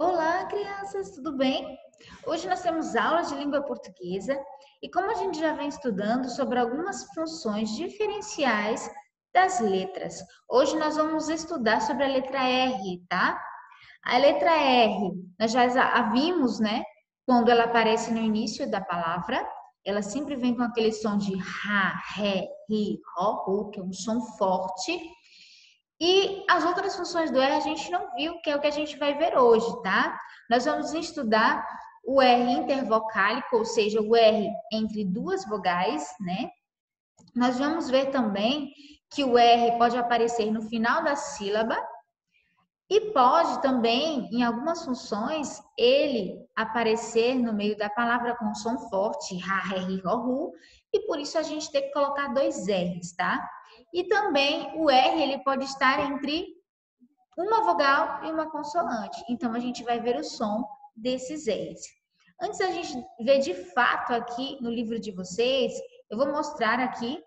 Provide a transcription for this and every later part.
Olá, crianças, tudo bem? Hoje nós temos aula de língua portuguesa e como a gente já vem estudando sobre algumas funções diferenciais das letras, hoje nós vamos estudar sobre a letra R, tá? A letra R, nós já a vimos, né? Quando ela aparece no início da palavra, ela sempre vem com aquele som de ra, ré, ri, ro, ru, que é um som forte. E as outras funções do R a gente não viu, que é o que a gente vai ver hoje, tá? Nós vamos estudar o R intervocálico, ou seja, o R entre duas vogais, né? Nós vamos ver também que o R pode aparecer no final da sílaba e pode também, em algumas funções, ele aparecer no meio da palavra com som forte, ra, ré, ri, ro, ru, e por isso a gente tem que colocar dois R's, tá? E também o R ele pode estar entre uma vogal e uma consoante. Então, a gente vai ver o som desses R's. Antes da gente ver de fato aqui no livro de vocês, eu vou mostrar aqui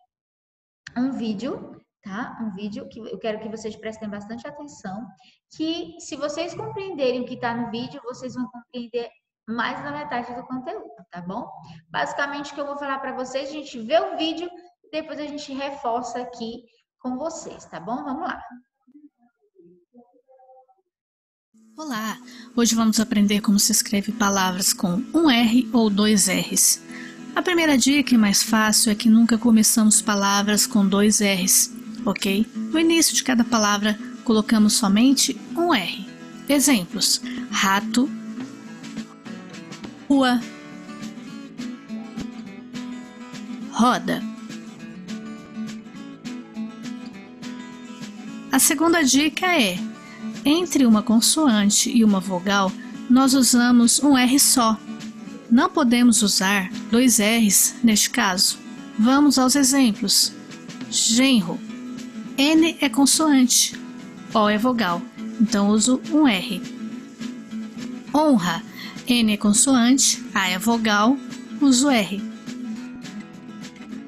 um vídeo, tá? Um vídeo que eu quero que vocês prestem bastante atenção, que se vocês compreenderem o que está no vídeo, vocês vão compreender mais da metade do conteúdo, tá bom? Basicamente, o que eu vou falar para vocês, a gente vê o vídeo e depois a gente reforça aqui com vocês, tá bom? Vamos lá. Olá! Hoje vamos aprender como se escreve palavras com um R ou dois R's. A primeira dica e mais fácil é que nunca começamos palavras com dois R's, ok? No início de cada palavra colocamos somente um R. Exemplos: rato, rua, roda. A segunda dica é: entre uma consoante e uma vogal, nós usamos um R só. Não podemos usar dois R's neste caso. Vamos aos exemplos. Genro. N é consoante, O é vogal, então uso um R. Honra. N é consoante, A é vogal, uso R.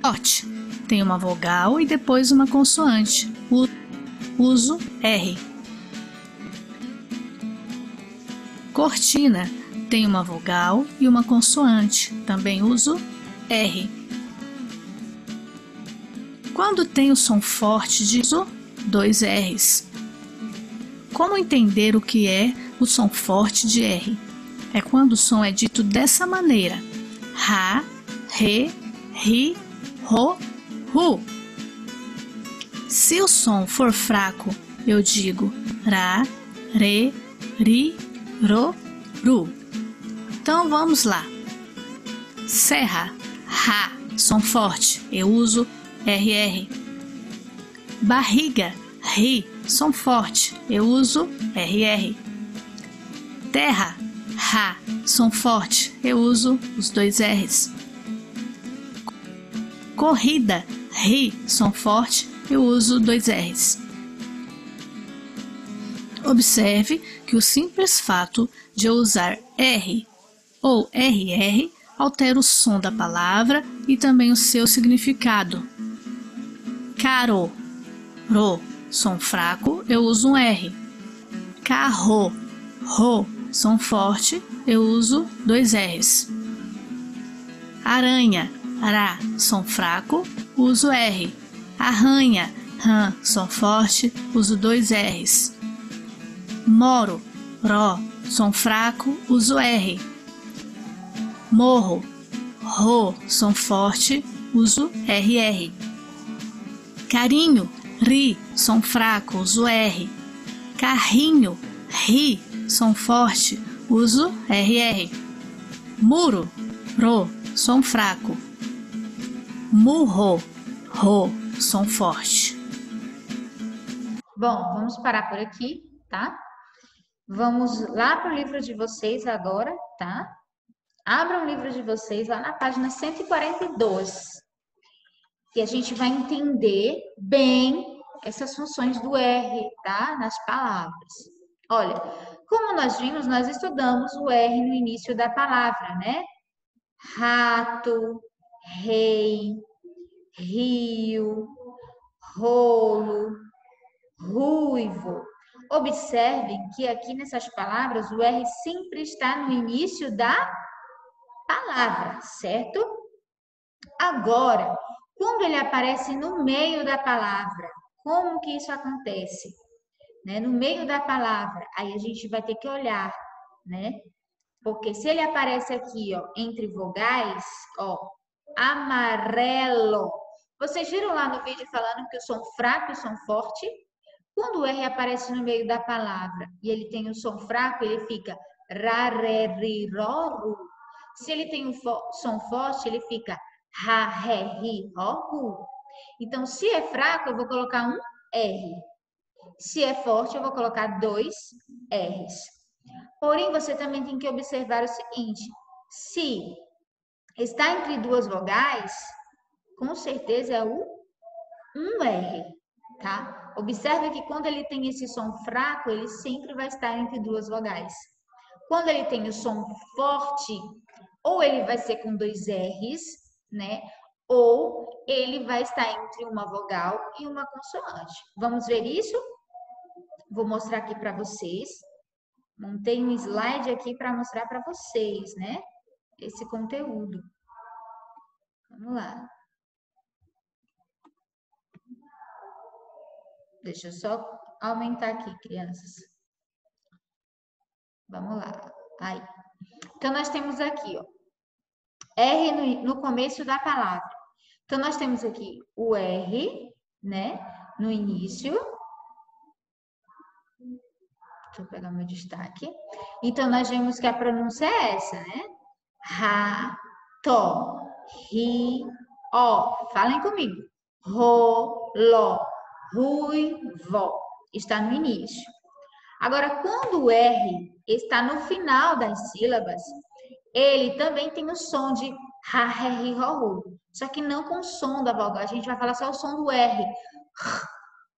Corte. Tem uma vogal e depois uma consoante, uso R. Cortina tem uma vogal e uma consoante, também uso R. Quando tem o som forte de uso dois R's. Como entender o que é o som forte de R? É quando o som é dito dessa maneira: ra, re, ri, ro, ru. Se o som for fraco, eu digo ra, re, ri, ro, ru. Então vamos lá. Serra, ra, som forte, eu uso RR. Barriga, ri, som forte, eu uso RR. Terra, ra, som forte, eu uso os dois R's. Corrida, ri, som forte, eu uso dois R's. Observe que o simples fato de eu usar R ou RR altera o som da palavra e também o seu significado. Caro, ro, som fraco, eu uso um R. Carro, ro, som forte, eu uso dois R's. Aranha, ra, som fraco, uso R. Arranha, ran, som forte, uso dois R's. Moro, ro, som fraco, uso R. Morro, ro, som forte, uso RR. Carinho, ri, som fraco, uso R. Carrinho, ri, som forte, uso RR. Muro, ro, som fraco. Murro, ro, som forte. Bom, vamos parar por aqui, tá? Vamos lá para o livro de vocês agora, tá? Abram o livro de vocês lá na página 142, que a gente vai entender bem essas funções do R, tá? Nas palavras. Olha, como nós vimos, nós estudamos o R no início da palavra, né? Rato, rei, rio, rolo, ruivo. Observem que aqui nessas palavras o R sempre está no início da palavra, certo? Agora, quando ele aparece no meio da palavra, como que isso acontece? Né? No meio da palavra, aí a gente vai ter que olhar, né? Porque se ele aparece aqui, ó, entre vogais, ó, amarelo. Vocês viram lá no vídeo falando que o som fraco e o som forte? Quando o R aparece no meio da palavra e ele tem o som fraco, ele fica rareriroru. Se ele tem um som forte, ele fica ra-re-ri-ro-ru. Então, se é fraco, eu vou colocar um R. Se é forte, eu vou colocar dois R's. Porém, você também tem que observar o seguinte: se está entre duas vogais, com certeza é o um R, tá? Observe que quando ele tem esse som fraco, ele sempre vai estar entre duas vogais. Quando ele tem o som forte, ou ele vai ser com dois R's, né? Ou ele vai estar entre uma vogal e uma consoante. Vamos ver isso? Vou mostrar aqui para vocês. Montei um slide aqui para mostrar para vocês, né? Esse conteúdo. Vamos lá. Deixa eu só aumentar aqui, crianças. Vamos lá. Aí. Então, nós temos aqui, ó, R no começo da palavra. Então, nós temos aqui o R, né? No início. Deixa eu pegar meu destaque. Então, nós vemos que a pronúncia é essa, né? Ra, to, ri, ó. Falem comigo. Ro, lo, rui, vo. Está no início. Agora, quando o R está no final das sílabas, ele também tem o som de ra, re, ri, ro, ru. Só que não com o som da vogal. A gente vai falar só o som do R.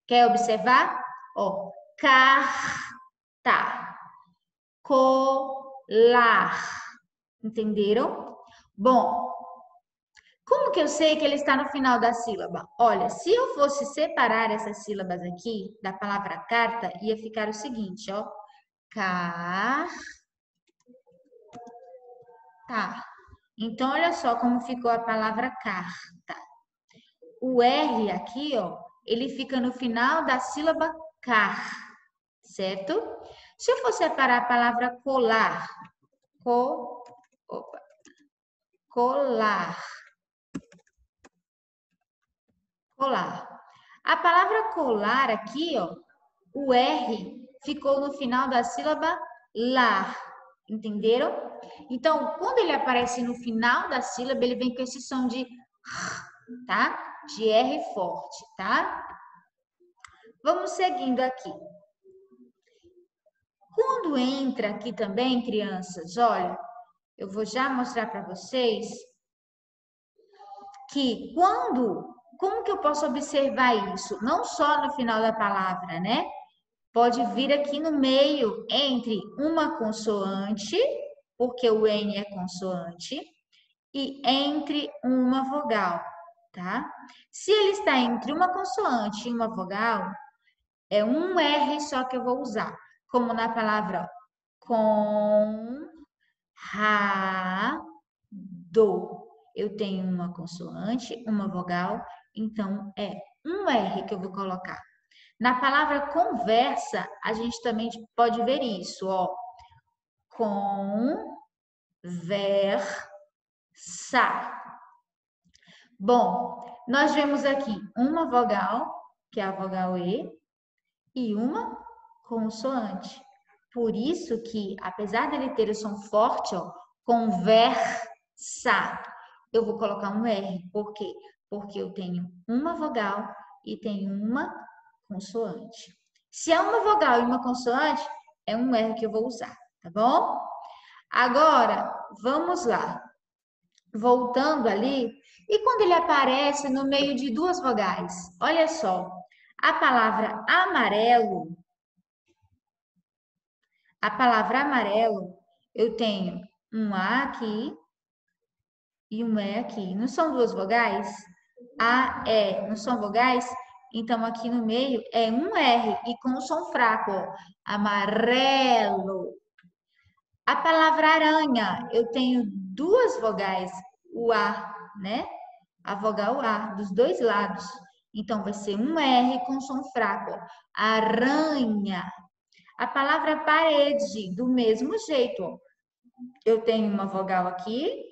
Quer observar? Ó, carta, colar. Entenderam? Bom, como que eu sei que ele está no final da sílaba? Olha, se eu fosse separar essas sílabas aqui da palavra carta, ia ficar o seguinte, ó. Carta. Então, olha só como ficou a palavra carta. O R aqui, ó, ele fica no final da sílaba car, certo? Se eu for separar a palavra colar, colar. Colar. A palavra colar aqui, ó, o R ficou no final da sílaba lar. Entenderam? Então, quando ele aparece no final da sílaba, ele vem com esse som de r, tá? De R forte, tá? Vamos seguindo aqui. Quando entra aqui também, crianças, olha, eu vou já mostrar para vocês que como que eu posso observar isso? Não só no final da palavra, né? Pode vir aqui no meio entre uma consoante, porque o N é consoante, e entre uma vogal, tá? Se ele está entre uma consoante e uma vogal, é um R só que eu vou usar, como na palavra com, ra, do. Eu tenho uma consoante, uma vogal, então é um R que eu vou colocar. Na palavra conversa, a gente também pode ver isso, ó. Conversa. Bom, nós vemos aqui uma vogal, que é a vogal E, e uma consoante. Por isso que, apesar dele ter o som forte, ó, conversa, eu vou colocar um R. Por quê? Porque eu tenho uma vogal e tenho uma consoante. Se é uma vogal e uma consoante, é um R que eu vou usar, tá bom? Agora, vamos lá. Voltando ali, e quando ele aparece no meio de duas vogais? Olha só, a palavra amarelo, eu tenho um A aqui e um E aqui. Não são duas vogais? A, E, não são vogais? Então, aqui no meio é um R e com o som fraco, ó. Amarelo. A palavra aranha, eu tenho duas vogais, o A, né? A vogal A, dos dois lados. Então, vai ser um R com som fraco, ó. Aranha. A palavra parede, do mesmo jeito, ó. Eu tenho uma vogal aqui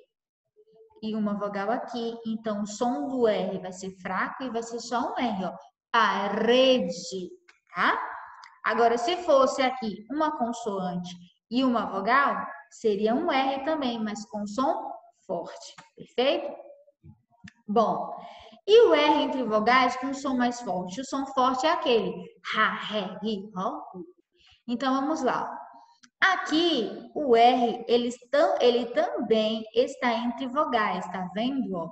e uma vogal aqui. Então, o som do R vai ser fraco e vai ser só um R, ó. Parede, tá? Agora, se fosse aqui uma consoante e uma vogal, seria um R também, mas com som forte, perfeito? Bom, e o R entre vogais com som mais forte? O som forte é aquele ra, ré, ri, ró, u. Então, vamos lá. Aqui, o R, ele também está entre vogais, tá vendo? Ó?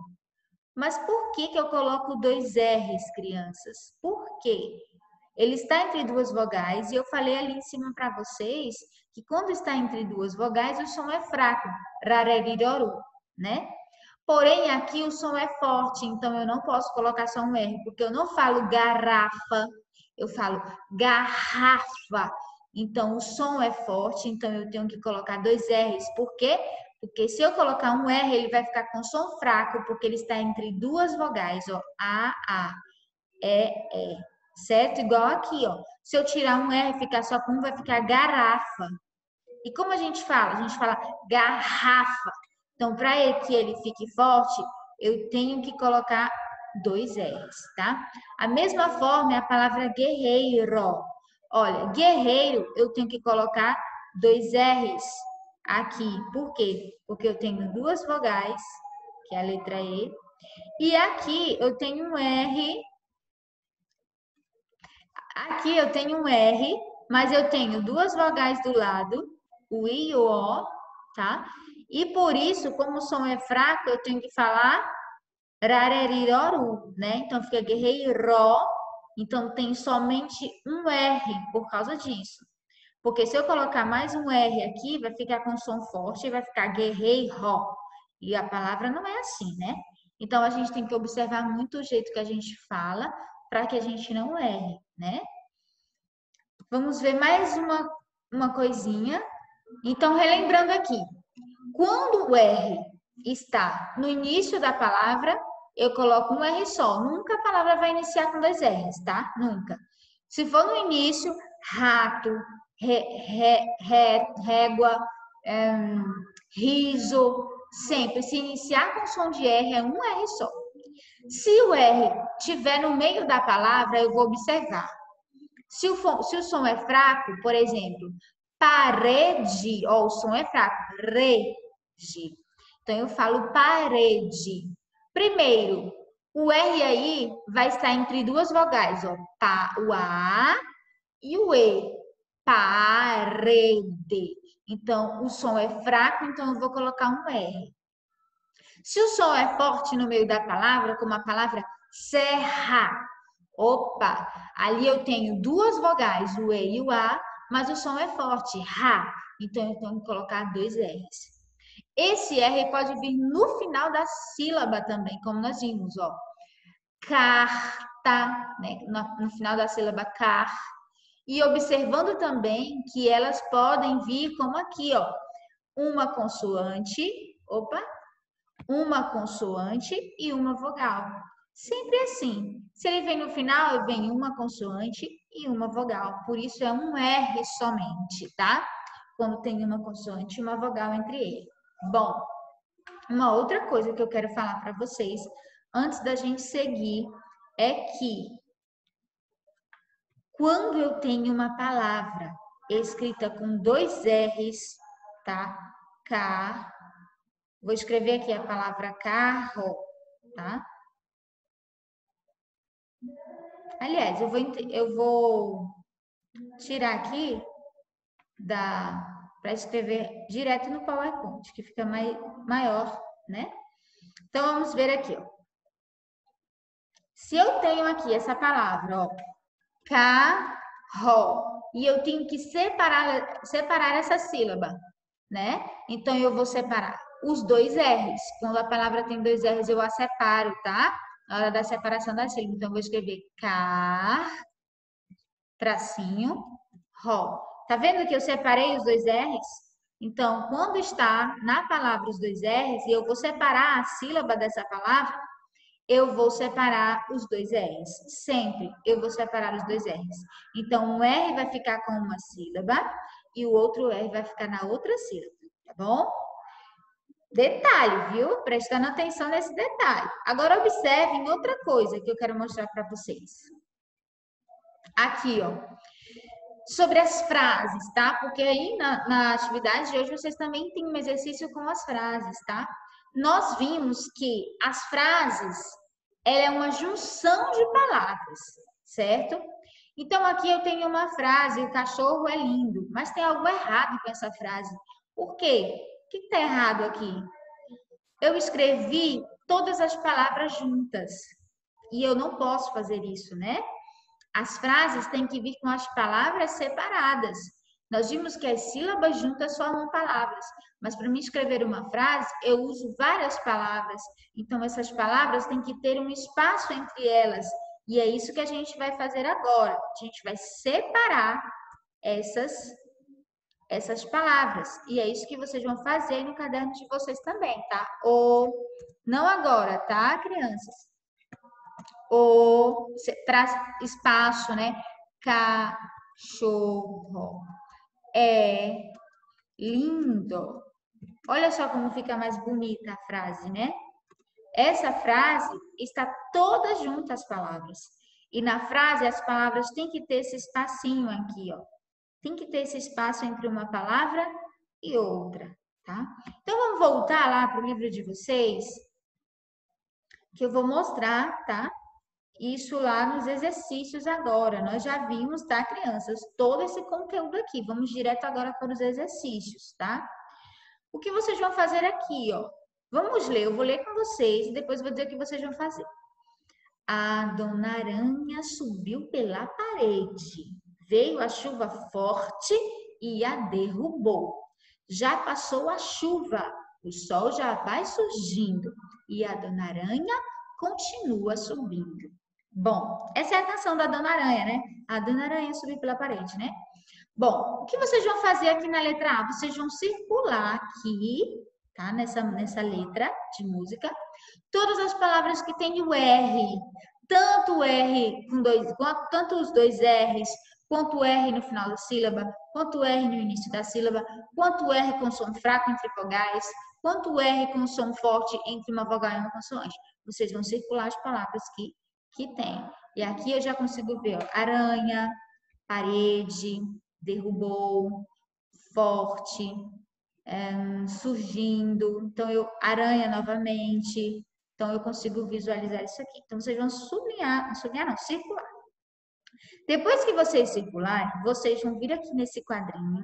Mas por que eu coloco dois R's, crianças? Por quê? Ele está entre duas vogais e eu falei ali em cima para vocês que quando está entre duas vogais, o som é fraco, rareriroru, né? Porém, aqui o som é forte, então eu não posso colocar só um R, porque eu não falo garrafa, eu falo garrafa. Então, o som é forte, então eu tenho que colocar dois R's. Por quê? Porque se eu colocar um R, ele vai ficar com som fraco, porque ele está entre duas vogais, ó. A, E. Certo? Igual aqui, ó. Se eu tirar um R e ficar só com um, vai ficar garrafa. E como a gente fala? A gente fala garrafa. Então, para que ele fique forte, eu tenho que colocar dois R's, tá? A mesma forma é a palavra guerreiro. Olha, guerreiro, eu tenho que colocar dois R's aqui. Por quê? Porque eu tenho duas vogais, que é a letra E, e aqui eu tenho um R. Aqui eu tenho um R, mas eu tenho duas vogais do lado, o I e o O, tá? E por isso, como o som é fraco, eu tenho que falar rareriroru, né? Então fica guerreiro, então tem somente um R por causa disso. Porque se eu colocar mais um R aqui, vai ficar com som forte e vai ficar guerreiro. E a palavra não é assim, né? Então a gente tem que observar muito o jeito que a gente fala para que a gente não erre, né? Vamos ver mais uma coisinha. Então, relembrando aqui, quando o R está no início da palavra, eu coloco um R só. Nunca a palavra vai iniciar com dois R's, tá? Nunca. Se for no início, rato, régua, riso, sempre. Se iniciar com som de R, é um R só. Se o R estiver no meio da palavra, eu vou observar. Se o som é fraco, por exemplo, parede, ó, o som é fraco, rede. Então, eu falo parede. Primeiro, o R aí vai estar entre duas vogais, ó, o A e o E. Parede. Então, o som é fraco, então eu vou colocar um R. Se o som é forte no meio da palavra, como a palavra serra, opa, ali eu tenho duas vogais, o E e o A, mas o som é forte, ra. Então, eu tenho que colocar dois R's. Esse R pode vir no final da sílaba também, como nós vimos, ó. Carta, né? No final da sílaba car. E observando também que elas podem vir como aqui, ó. Uma consoante, opa, uma consoante e uma vogal. Sempre assim. Se ele vem no final, eu venho uma consoante e uma vogal. Por isso é um R somente, tá? Quando tem uma consoante e uma vogal entre ele. Bom, uma outra coisa que eu quero falar para vocês, antes da gente seguir, é que quando eu tenho uma palavra escrita com dois R's, tá? Vou escrever aqui a palavra carro, tá? Aliás, eu vou tirar aqui para escrever direto no PowerPoint, que fica maior, né? Então, vamos ver aqui, ó. Se eu tenho aqui essa palavra, ó, carro, e eu tenho que separar essa sílaba, né? Então, eu vou separar os dois R's. Quando a palavra tem dois R's, eu a separo, tá? na hora da separação da sílaba. Então, eu vou escrever car, tracinho, ro. Tá vendo que eu separei os dois R's? Então, quando está na palavra os dois R's, e eu vou separar a sílaba dessa palavra, eu vou separar os dois R's. Sempre eu vou separar os dois R's. Então, um R vai ficar com uma sílaba e o outro R vai ficar na outra sílaba, tá bom? Detalhe, viu? Prestando atenção nesse detalhe. Agora, observem outra coisa que eu quero mostrar para vocês. Aqui, ó. Sobre as frases, tá? Porque aí na atividade de hoje vocês também têm um exercício com as frases, tá? Nós vimos que as frases, ela é uma junção de palavras, certo? Então, aqui eu tenho uma frase, o cachorro é lindo, mas tem algo errado com essa frase. Por quê? O que está errado aqui? Eu escrevi todas as palavras juntas e eu não posso fazer isso, né? As frases têm que vir com as palavras separadas. Nós vimos que as sílabas juntas formam palavras, mas para mim escrever uma frase, eu uso várias palavras. Então, essas palavras têm que ter um espaço entre elas. E é isso que a gente vai fazer agora. A gente vai separar essas palavras. E é isso que vocês vão fazer no caderno de vocês também, tá? Ou, não agora, tá, crianças? Ou, traz espaço, né? Cachorro é lindo. Olha só como fica mais bonita a frase, né? Essa frase está toda junta as palavras. E na frase as palavras têm que ter esse espacinho aqui, ó. Tem que ter esse espaço entre uma palavra e outra, tá? Então vamos voltar lá para o livro de vocês, que eu vou mostrar, tá? Isso lá nos exercícios agora. Nós já vimos, tá, crianças? Todo esse conteúdo aqui. Vamos direto agora para os exercícios, tá? O que vocês vão fazer aqui, ó? Vamos ler. Eu vou ler com vocês e depois vou dizer o que vocês vão fazer. A dona Aranha subiu pela parede. Veio a chuva forte e a derrubou. Já passou a chuva. O sol já vai surgindo. E a dona Aranha continua subindo. Bom, essa é a canção da Dona Aranha, né? A Dona Aranha subiu pela parede, né? Bom, o que vocês vão fazer aqui na letra A? Vocês vão circular aqui, tá? Nessa letra de música, todas as palavras que tem o R. Tanto o R com tanto os dois R's, quanto o R no final da sílaba, quanto o R no início da sílaba, quanto o R com som fraco entre vogais, quanto o R com som forte entre uma vogal e uma consoante. Vocês vão circular as palavras que tem. E aqui eu já consigo ver, ó, aranha, parede, derrubou, forte, surgindo. Então, aranha novamente. Então, eu consigo visualizar isso aqui. Então, vocês vão sublinhar não, circular. Depois que vocês circularem, vocês vão vir aqui nesse quadrinho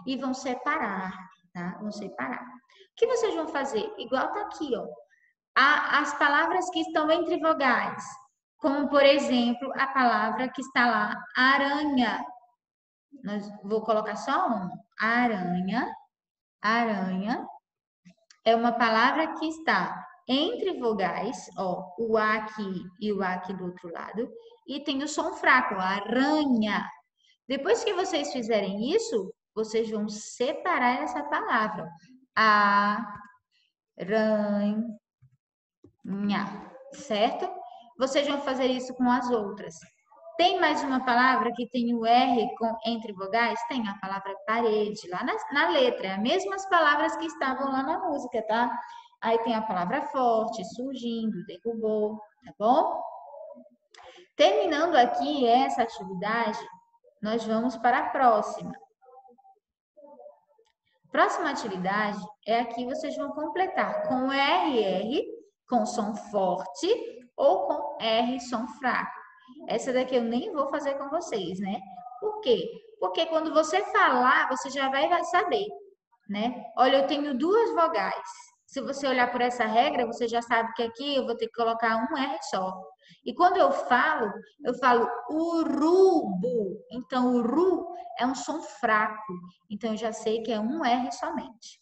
e vão separar, tá? Vão separar. O que vocês vão fazer? Igual tá aqui, ó. As palavras que estão entre vogais. Como, por exemplo, a palavra que está lá, aranha. Vou colocar só uma. Aranha. Aranha é uma palavra que está entre vogais, ó, o A aqui e o A aqui do outro lado, e tem o som fraco, aranha. Depois que vocês fizerem isso, vocês vão separar essa palavra. Aranha, certo? Vocês vão fazer isso com as outras. Tem mais uma palavra que tem o R entre vogais? Tem a palavra parede, lá na letra. As mesmas palavras que estavam lá na música, tá? Aí tem a palavra forte, surgindo, derrubou, tá bom? Terminando aqui essa atividade, nós vamos para a próxima. Próxima atividade é aqui vocês vão completar com RR, com som forte, ou com R, som fraco. Essa daqui eu nem vou fazer com vocês, né? Por quê? Porque quando você falar, você já vai saber, né? Olha, eu tenho duas vogais. Se você olhar por essa regra, você já sabe que aqui eu vou ter que colocar um R só. E quando eu falo urubu. Então, uru é um som fraco. Então, eu já sei que é um R somente.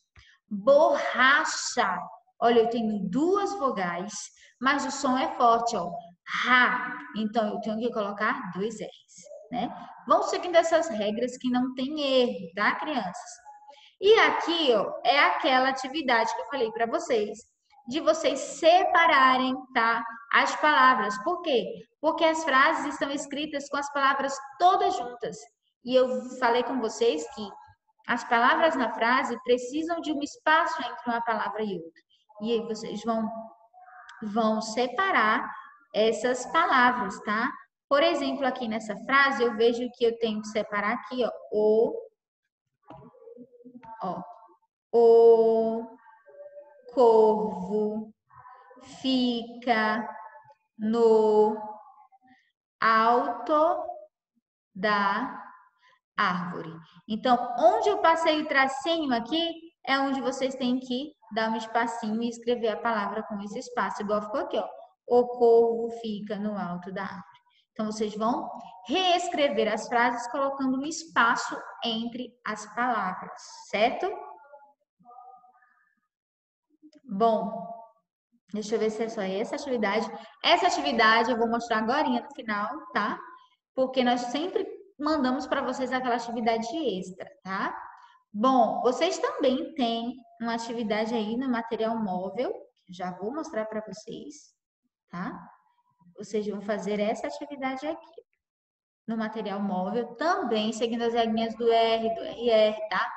Borracha Olha, eu tenho duas vogais, mas o som é forte, ó. Ra. Então, eu tenho que colocar dois R's, né? Vão seguindo essas regras que não tem erro, tá, crianças? E aqui, ó, é aquela atividade que eu falei para vocês, de vocês separarem, tá, as palavras. Por quê? Porque as frases estão escritas com as palavras todas juntas. E eu falei com vocês que as palavras na frase precisam de um espaço entre uma palavra e outra. E aí vocês vão separar essas palavras, tá? Por exemplo, aqui nessa frase, eu vejo que eu tenho que separar aqui, ó, o corvo fica no alto da árvore. Então, onde eu passei o tracinho aqui, é onde vocês têm que dar um espacinho e escrever a palavra com esse espaço, igual ficou aqui, ó. O corvo fica no alto da árvore. Então, vocês vão reescrever as frases colocando um espaço entre as palavras, certo? Bom, deixa eu ver se é só essa atividade. Essa atividade eu vou mostrar agora no final, tá? Porque nós sempre mandamos para vocês aquela atividade extra, tá? Bom, vocês também têm uma atividade aí no material móvel, já vou mostrar para vocês, tá? Vocês vão fazer essa atividade aqui no material móvel, também seguindo as regrinhas do R, do RR, tá?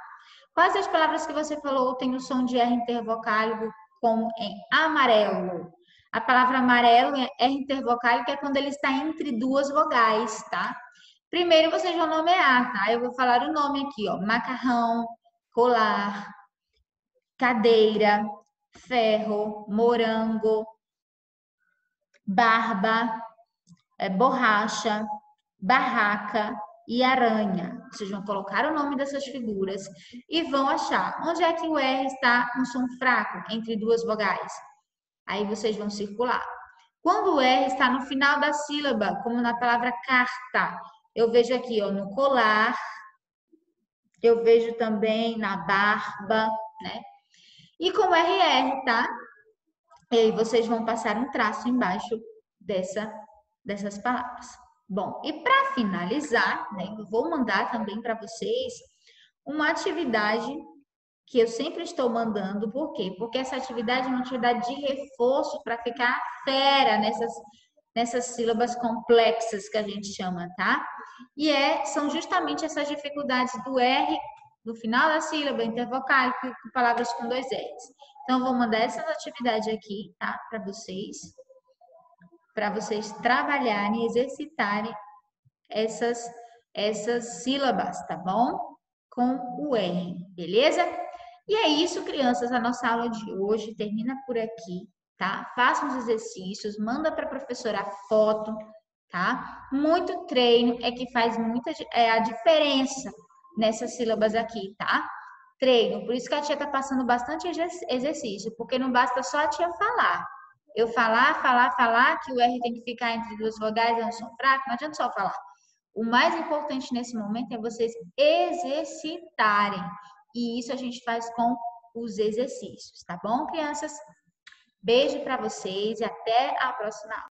Quais as palavras que você falou tem o som de R intervocálico, como em amarelo? A palavra amarelo é R intervocálico, é quando ele está entre duas vogais, tá? Primeiro vocês vão nomear, tá? Eu vou falar o nome aqui, ó. Macarrão, colar, cadeira, ferro, morango, barba, borracha, barraca e aranha. Vocês vão colocar o nome dessas figuras e vão achar onde é que o R está um som fraco entre duas vogais. Aí vocês vão circular. Quando o R está no final da sílaba, como na palavra carta, eu vejo aqui, ó, no colar, eu vejo também na barba, né? E com RR, tá? E aí vocês vão passar um traço embaixo dessas palavras. Bom, e para finalizar, né, eu vou mandar também para vocês uma atividade que eu sempre estou mandando. Por quê? Porque essa atividade é uma atividade de reforço para ficar fera nessas sílabas complexas que a gente chama, tá? E são justamente essas dificuldades do R no final da sílaba, intervocálico, com palavras com dois R's. Então, eu vou mandar essas atividades aqui, tá? Para vocês trabalharem, exercitarem essas sílabas, tá bom? Com o R, beleza? E é isso, crianças. A nossa aula de hoje termina por aqui, tá? Façam os exercícios, manda para a professora a foto, tá? Muito treino é que faz a diferença nessas sílabas aqui, tá? Treino. Por isso que a tia tá passando bastante exercício, porque não basta só a tia falar. Eu falar, que o R tem que ficar entre duas vogais, é um som fraco, não adianta só falar. O mais importante nesse momento é vocês exercitarem. E isso a gente faz com os exercícios, tá bom, crianças? Beijo para vocês e até a próxima aula.